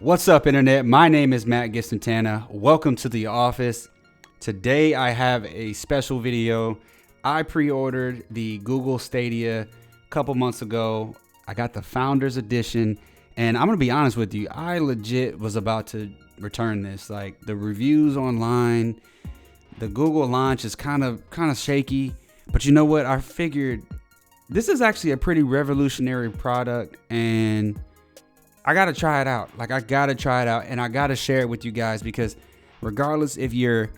What's up, Internet? My name is Matt Gistantana. Welcome to the office. Today I have a special video. I pre-ordered the Google Stadia a couple months ago. I got the Founders Edition, and I'm gonna be honest with you, I legit was about to return this. Like, the reviews online, the Google launch is kind of shaky, but you know what? I figured this is actually a pretty revolutionary product, and I gotta try it out. And I gotta share it with you guys, because regardless if you're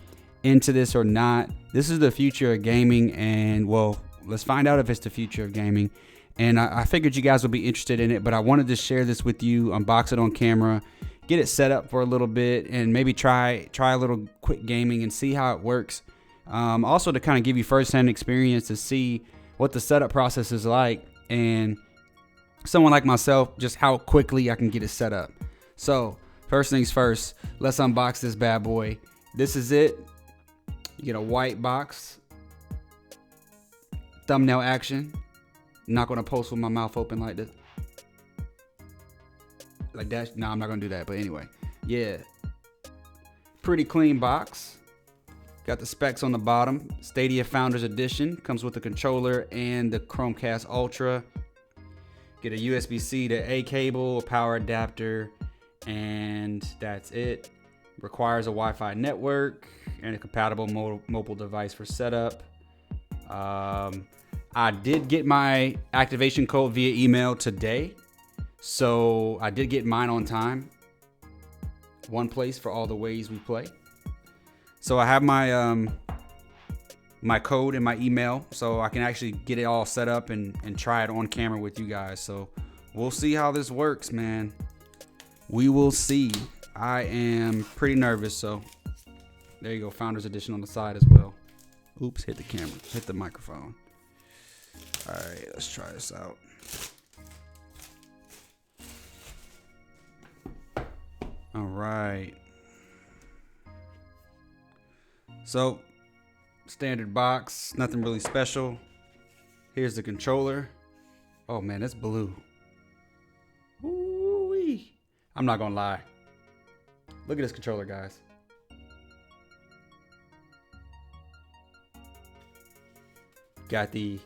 into this or not, this is the future of gaming. And well, let's find out if it's the future of gaming. And I figured you guys would be interested in it, but I wanted to share this with you, unbox it on camera, get it set up for a little bit, and maybe try a little quick gaming and see how it works. Also to kind of give you firsthand experience to see what the setup process is like, and someone like myself, just how quickly I can get it set up. So first things first, let's unbox this bad boy. This is it. You get a white box, thumbnail action. I'm not gonna post with my mouth open like this, like that. No, I'm not gonna do that, but anyway, yeah, pretty clean box. Got the specs on the bottom. Stadia Founders Edition comes with the controller and the Chromecast Ultra. Get a USB-C to A cable, a power adapter, and that's it. Requires a Wi-Fi network and a compatible mobile device for setup. I did get my activation code via email today, so I did get mine on time. One place for all the ways we play. So I have my my code in my email, so I can actually get it all set up and try it on camera with you guys. So we'll see how this works, man. We will see. I am pretty nervous, so there you go. Founders Edition on the side as well. Oops, hit the camera, hit the microphone. All right, let's try this out. All right. So, standard box, nothing really special. Here's the controller. Oh man, that's blue. Ooh-wee. I'm not gonna lie. Look at this controller, guys. Got the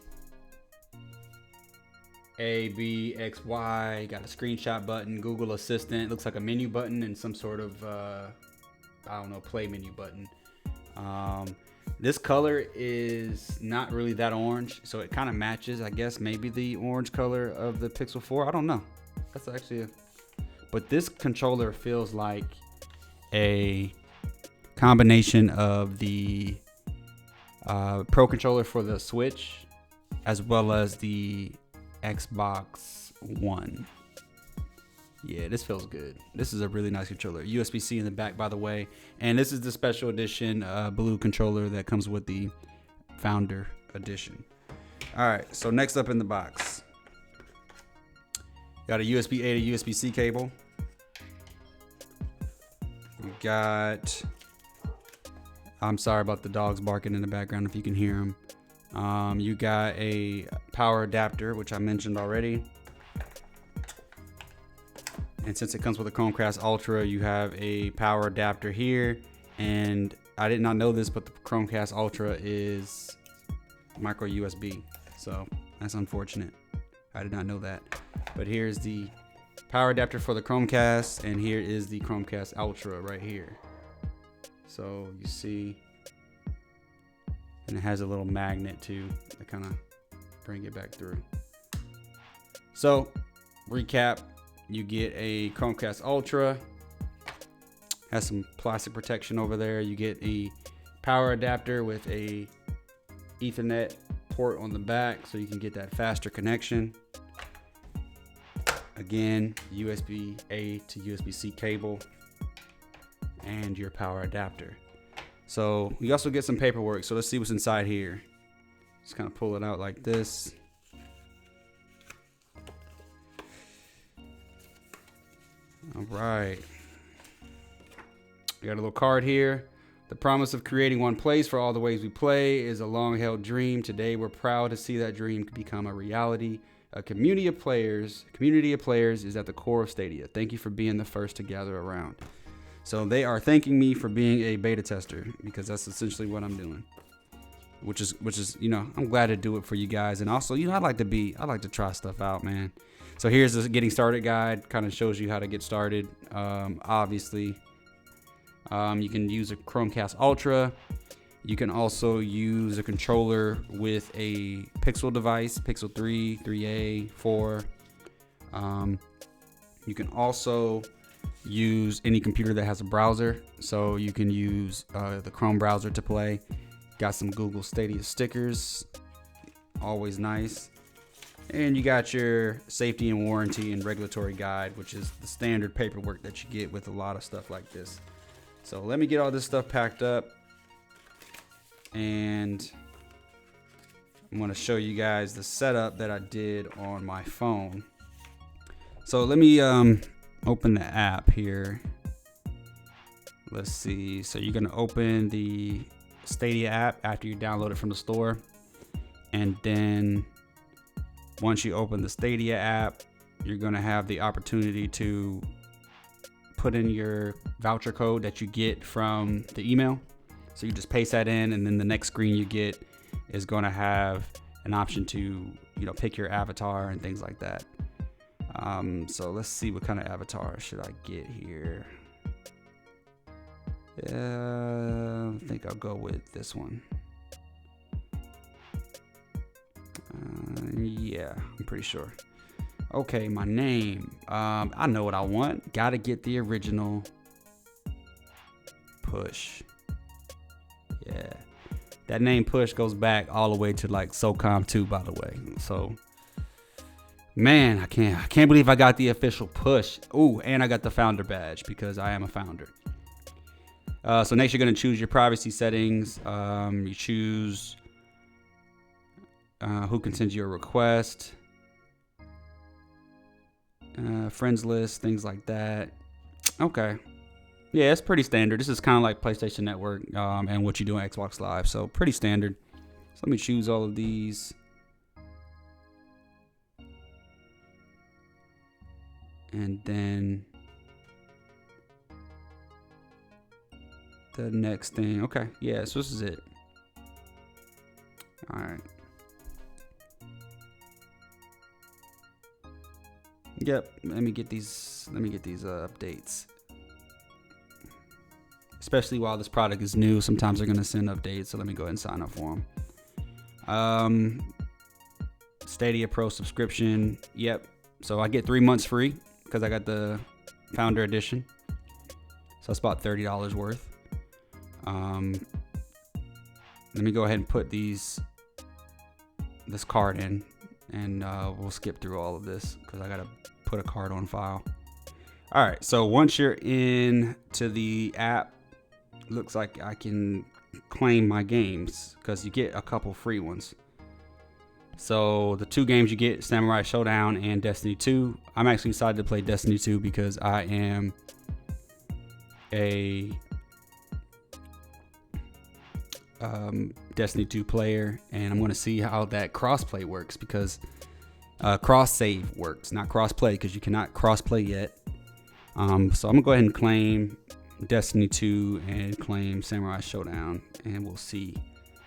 A, B, X, Y. Got a screenshot button, Google Assistant. Looks like a menu button and some sort of, I don't know, play menu button. This color is not really that orange, so it kind of matches, I guess, maybe the orange color of the Pixel 4. I don't know. That's actually but this controller feels like a combination of the Pro controller for the Switch as well as the Xbox One. Yeah, this feels good. This is a really nice controller. USB-C in the back, by the way. And this is the special edition blue controller that comes with the Founder Edition. All right, so next up in the box, got a USB-A to USB-C cable. We got, I'm sorry about the dogs barking in the background if you can hear them. You got a power adapter, which I mentioned already. And since it comes with a Chromecast Ultra, you have a power adapter here. And I did not know this, but the Chromecast Ultra is micro USB. So that's unfortunate. I did not know that. But here's the power adapter for the Chromecast, and here is the Chromecast Ultra right here. So you see, and it has a little magnet too to kind of bring it back through. So recap. You get a Chromecast Ultra, has some plastic protection over there. You get a power adapter with a Ethernet port on the back, so you can get that faster connection. Again, USB-A to USB-C cable and your power adapter. So you also get some paperwork. So let's see what's inside here. Just kind of pull it out like this. All right, we got a little card here. The promise of creating one place for all the ways we play is a long-held dream. Today, we're proud to see that dream become a reality. A community of players is at the core of Stadia. Thank you for being the first to gather around. So they are thanking me for being a beta tester, because that's essentially what I'm doing. Which is, I'm glad to do it for you guys. And also, I like to try stuff out, man. So here's the getting started guide. Kind of shows you how to get started. Obviously, you can use a Chromecast Ultra. You can also use a controller with a Pixel device, Pixel 3, 3A, 4. You can also use any computer that has a browser. So you can use the Chrome browser to play. Got some Google Stadia stickers, always nice. And you got your safety and warranty and regulatory guide, which is the standard paperwork that you get with a lot of stuff like this. So let me get all this stuff packed up, and I'm going to show you guys the setup that I did on my phone. So let me open the app here. Let's see. So you're going to open the Stadia app after you download it from the store, and then once you open the Stadia app, you're going to have the opportunity to put in your voucher code that you get from the email. So you just paste that in, and then the next screen you get is going to have an option to, pick your avatar and things like that. So let's see, what kind of avatar should I get here? I think I'll go with this one. Yeah, I'm pretty sure. Okay, my name. I know what I want. Gotta get the original Push. Yeah. That name Push goes back all the way to like SOCOM 2, by the way. So, man, I can't believe I got the official Push. Ooh, and I got the founder badge because I am a founder. So next you're gonna choose your privacy settings. You choose who can send you a request, friends list, things like that. Okay. Yeah, it's pretty standard. This is kind of like PlayStation Network and what you do on Xbox Live. So pretty standard. So let me choose all of these. And then the next thing. Okay. Yeah, so this is it. All right. Yep. Let me get these updates. Especially while this product is new, sometimes they're going to send updates. So let me go ahead and sign up for them. Stadia Pro subscription. Yep. So I get 3 months free because I got the Founder Edition. So it's about $30 worth. Let me go ahead and put this card in, and we'll skip through all of this because I got to put a card on file. All right. So once you're in to the app, looks like I can claim my games because you get a couple free ones. So the 2 games you get, Samurai Showdown and Destiny 2. I'm actually excited to play Destiny 2 because I am a Destiny 2 player, and I'm going to see how that crossplay works because cross save works, not crossplay, because you cannot crossplay yet. So I'm gonna go ahead and claim Destiny 2 and claim Samurai Showdown, and we'll see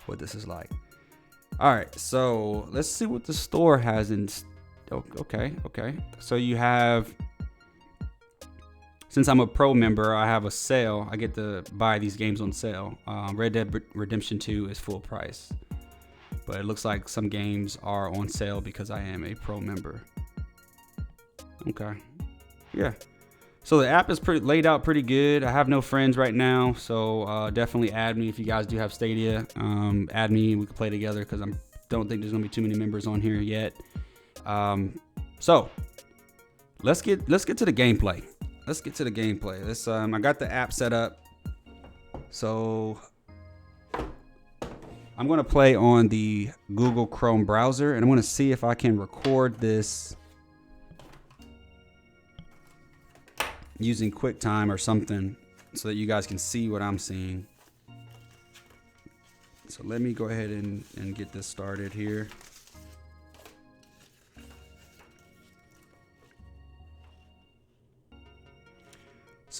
what this is like. All right, so let's see what the store has in. Okay. So you have, since I'm a pro member, I have a sale. I get to buy these games on sale. Red Dead Redemption 2 is full price, but it looks like some games are on sale because I am a pro member. Okay, yeah. So the app is laid out pretty good. I have no friends right now, so definitely add me if you guys do have Stadia. Add me, we can play together because I don't think there's gonna be too many members on here yet. So let's get to the gameplay. I got the app set up, so I'm gonna play on the Google Chrome browser, and I'm gonna see if I can record this using QuickTime or something so that you guys can see what I'm seeing. So let me go ahead and get this started here.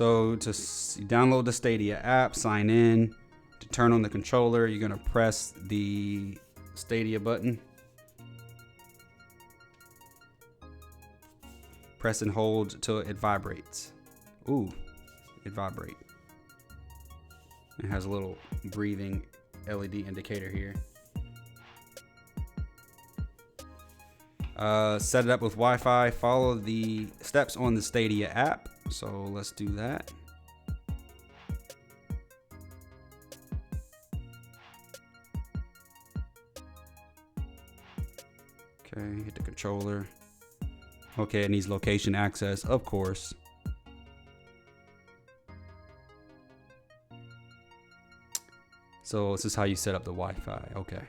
So to download the Stadia app, sign in. To turn on the controller, you're gonna press the Stadia button. Press and hold until it vibrates. Ooh, it vibrates. It has a little breathing LED indicator here. Set it up with Wi-Fi. Follow the steps on the Stadia app. So let's do that. Okay, hit the controller. Okay, it needs location access, of course. So this is how you set up the Wi-Fi. Okay.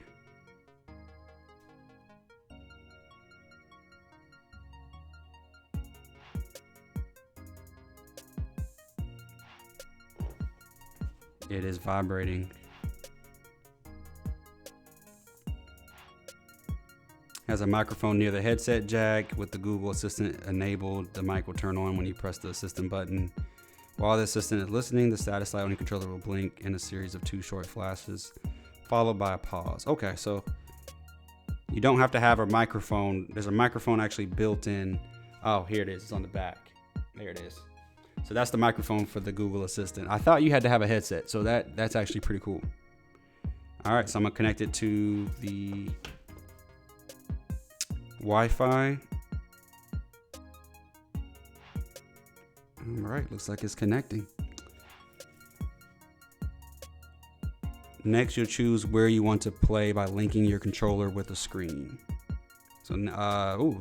It is vibrating. Has a microphone near the headset jack. With the Google Assistant enabled, the mic will turn on when you press the Assistant button. While the Assistant is listening, the status light on your controller will blink in a series of 2 short flashes, followed by a pause. Okay, so you don't have to have a microphone. There's a microphone actually built in. Oh, here it is. It's on the back. There it is. So that's the microphone for the Google Assistant. I thought you had to have a headset, so that's actually pretty cool. All right, so I'm gonna connect it to the Wi-Fi. All right, looks like it's connecting. Next, you'll choose where you want to play by linking your controller with a screen. So,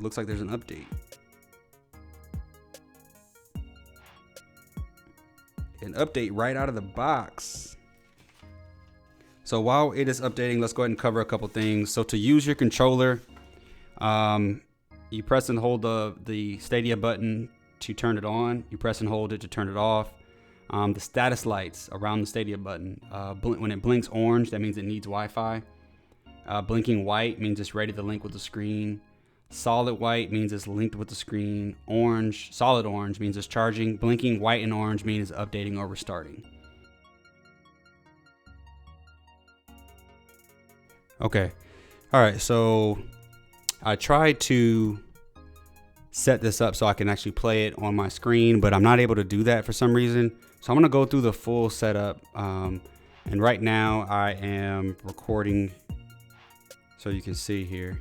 looks like there's an update. An update right out of the box. So while it is updating, let's go ahead and cover a couple things. So to use your controller, you press and hold the Stadia button to turn it on. You press and hold it to turn it off. The status lights around the Stadia button, when it blinks orange, that means it needs Wi-Fi. Blinking white means it's ready to link with the screen. Solid white means it's linked with the screen. Orange, solid orange means it's charging. Blinking white and orange means it's updating or restarting. Okay. All right. So I tried to set this up so I can actually play it on my screen, but I'm not able to do that for some reason. So I'm going to go through the full setup. And right now I am recording, so you can see here.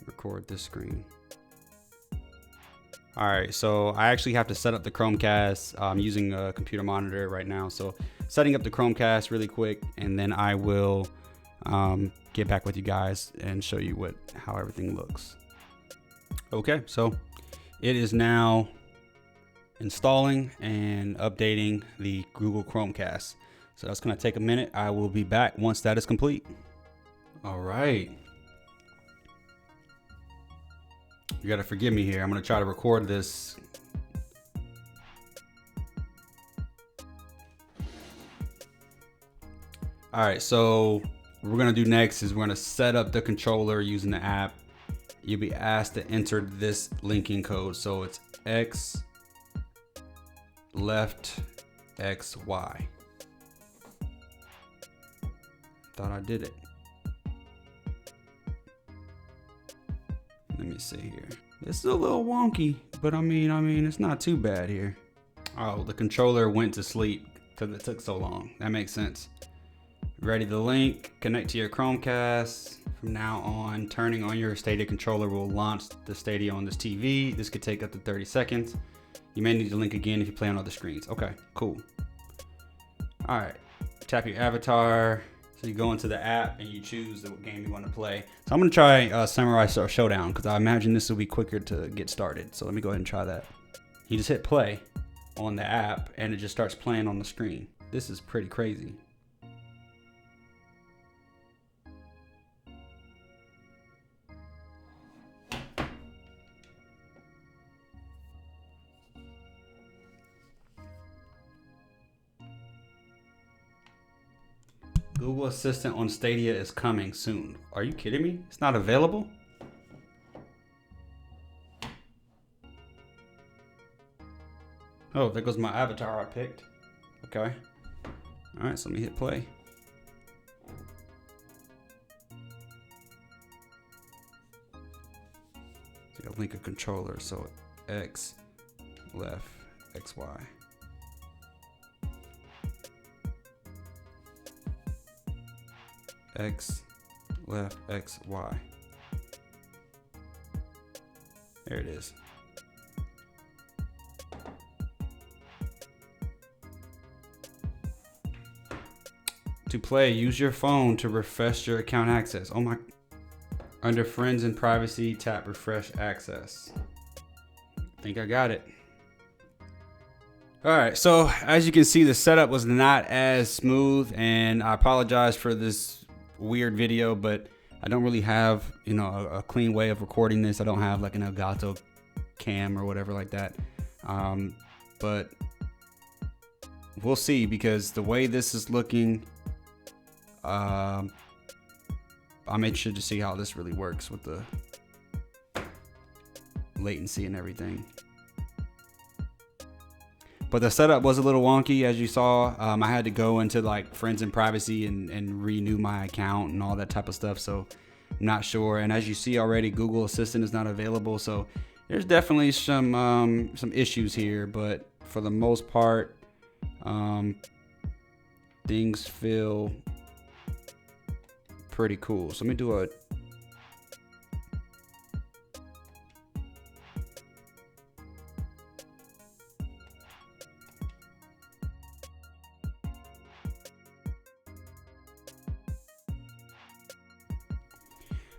Record this screen. All right, so I actually have to set up the Chromecast. I'm using a computer monitor right now, so setting up the Chromecast really quick, and then I will get back with you guys and show you how everything looks. Okay, so it is now installing and updating the Google Chromecast. So that's going to take a minute. I will be back once that is complete. All right. You got to forgive me here. I'm going to try to record this. All right, so what we're going to do next is we're going to set up the controller using the app. You'll be asked to enter this linking code. So it's X left X Y. Thought I did it. Let me see here. This is a little wonky, but I mean, it's not too bad here. Oh, the controller went to sleep because it took so long. That makes sense. Ready to link, connect to your Chromecast. From now on, turning on your Stadia controller will launch the Stadia on this TV. This could take up to 30 seconds. You may need to link again if you play on other screens. Okay, cool. All right, tap your avatar. So you go into the app and you choose the game you want to play. So I'm going to try Samurai Showdown because I imagine this will be quicker to get started. So let me go ahead and try that. You just hit play on the app and it just starts playing on the screen. This is pretty crazy. Google Assistant on Stadia is coming soon. Are you kidding me? It's not available? Oh, there goes my avatar I picked. Okay. All right, so let me hit play. So I'll link a controller, so X, left, X, Y. X, left, X, Y. There it is. To play, use your phone to refresh your account access. Oh my. Under friends and privacy, tap refresh access. I think I got it. All right, so as you can see, the setup was not as smooth, and I apologize for this weird video, but I don't really have, you know, a clean way of recording this. I don't have like an Elgato cam or whatever like that. But we'll see, because the way this is looking, I'm interested to see how this really works with the latency and everything. But the setup was a little wonky, as you saw. I had to go into like friends and privacy and renew my account and all that type of stuff. So I'm not sure. And as you see already, Google Assistant is not available. So there's definitely some issues here. But for the most part, things feel pretty cool. So let me do a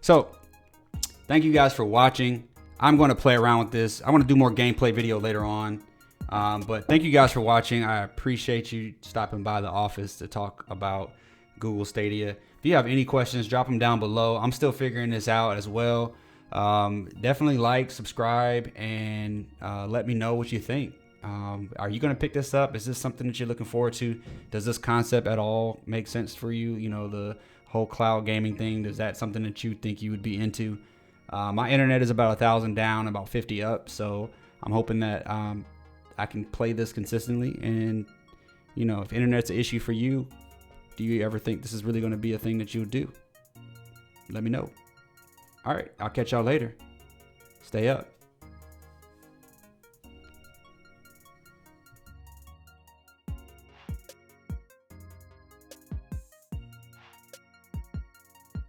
So thank you guys for watching. I'm going to play around with this. I want to do more gameplay video later on. But thank you guys for watching. I appreciate you stopping by the office to talk about Google Stadia. If you have any questions, drop them down below. I'm still figuring this out as well. Definitely like, subscribe, and let me know what you think. Are you going to pick this up? Is this something that you're looking forward to? Does this concept at all make sense for you? You know, the whole cloud gaming thing, is that something that you think you would be into? My internet is about 1,000 down, about 50 up, so I'm hoping that I can play this consistently. And you know, if internet's an issue for you, do you ever think this is really going to be a thing that you would do? Let me know. All right, I'll catch y'all later. Stay up.